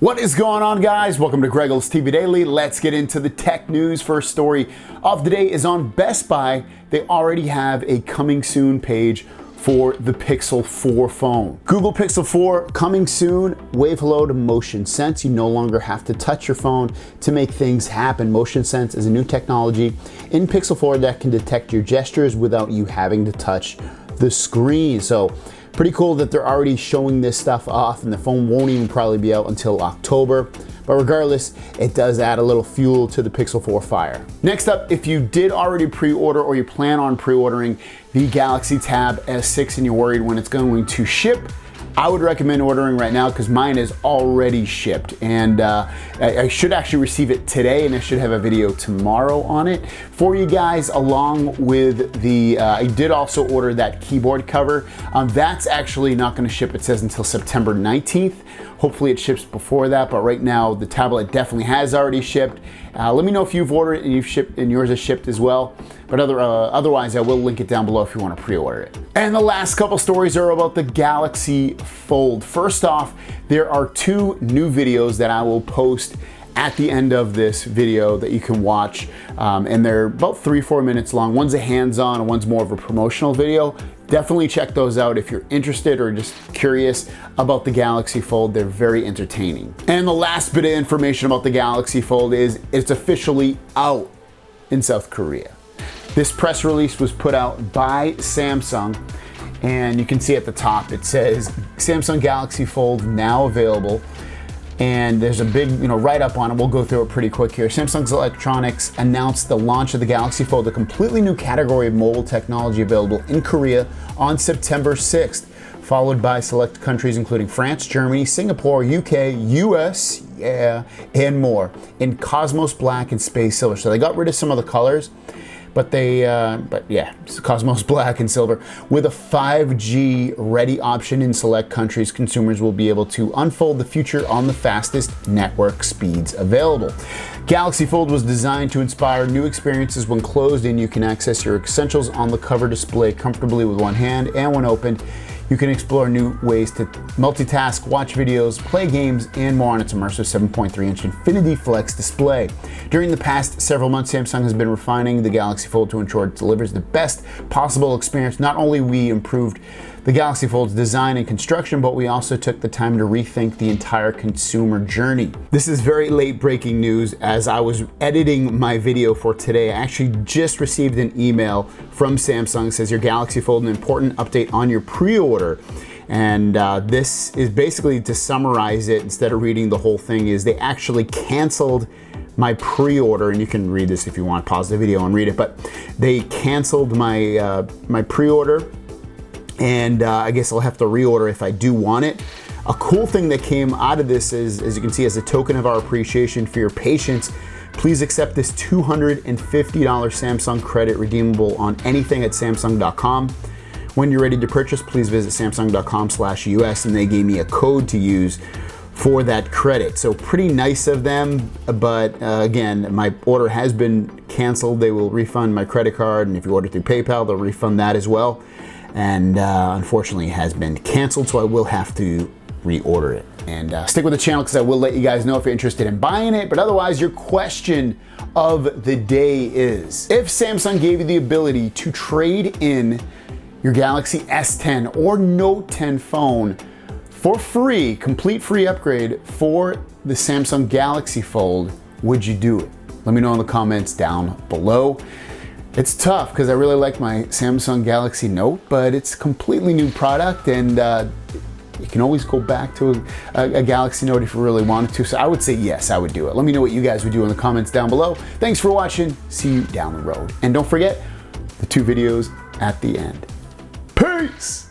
What is going on, guys? Welcome to Greggles TV Daily. Let's get into the tech news. First story of the day is on Best Buy. They already have a coming soon page for the Pixel 4 phone. Google Pixel 4 coming soon. Wave hello to Motion Sense. You no longer have to touch your phone to make things happen. Motion Sense is a new technology in Pixel 4 that can detect your gestures without you having to touch the screen. So pretty cool that they're already showing this stuff off, and the phone won't even probably be out until October. But regardless, it does add a little fuel to the Pixel 4 fire. Next up, if you did already pre-order or you plan on pre-ordering the Galaxy Tab S6 and you're worried when it's going to ship, I would recommend ordering right now because mine is already shipped, and I should actually receive it today, and I should have a video tomorrow on it for you guys, along with the, I did also order that keyboard cover. That's actually not going to ship, it says, until September 19th. Hopefully it ships before that, but right now the tablet definitely has already shipped. Let me know if you've ordered it and you've shipped and yours is shipped as well. But otherwise, I will link it down below if you want to pre-order it. And the last couple stories are about the Galaxy Fold. First off, there are two new videos that I will post at the end of this video that you can watch, and they're about 3-4 minutes long. One's a hands-on and one's more of a promotional video. Definitely check those out if you're interested or just curious about the Galaxy Fold. They're very entertaining. And the last bit of information about the Galaxy Fold is it's officially out in South Korea. This press release was put out by Samsung, and you can see at the top it says Samsung Galaxy Fold now available. And there's a big, write-up on it. We'll go through it pretty quick here. Samsung Electronics announced the launch of the Galaxy Fold, a completely new category of mobile technology available in Korea on September 6th, followed by select countries including France, Germany, Singapore, UK, US, and more, in Cosmos Black and Space Silver. So they got rid of some of the colors, but it's Cosmos Black and Silver. With a 5G ready option in select countries, consumers will be able to unfold the future on the fastest network speeds available. Galaxy Fold was designed to inspire new experiences. When closed in, you can access your essentials on the cover display comfortably with one hand, and when opened, you can explore new ways to multitask, watch videos, play games, and more on its immersive 7.3-inch Infinity Flex display. During the past several months, Samsung has been refining the Galaxy Fold to ensure it delivers the best possible experience. Not only we improved the Galaxy Fold's design and construction, but we also took the time to rethink the entire consumer journey. This is very late breaking news. As I was editing my video for today, I actually just received an email from Samsung that says your Galaxy Fold, an important update on your pre-order. And this is basically, to summarize it, instead of reading the whole thing, is they actually canceled my pre-order, and you can read this if you want, pause the video and read it, but they canceled my my pre-order, and I guess I'll have to reorder if I do want it. A cool thing that came out of this is, as you can see, as a token of our appreciation for your patience, please accept this $250 Samsung credit redeemable on anything at Samsung.com. When you're ready to purchase, please visit Samsung.com/US, and they gave me a code to use for that credit. So pretty nice of them, but again, my order has been canceled. They will refund my credit card, and if you order through PayPal, they'll refund that as well. And unfortunately, it has been canceled, so I will have to reorder it. And stick with the channel because I will let you guys know if you're interested in buying it. But otherwise, your question of the day is, if Samsung gave you the ability to trade in your Galaxy S10 or Note 10 phone for free, complete free upgrade for the Samsung Galaxy Fold, would you do it? Let me know in the comments down below. It's tough because I really like my Samsung Galaxy Note, but it's a completely new product, and you can always go back to a Galaxy Note if you really wanted to. So I would say yes, I would do it. Let me know what you guys would do in the comments down below. Thanks for watching. See you down the road. And don't forget the two videos at the end. Peace!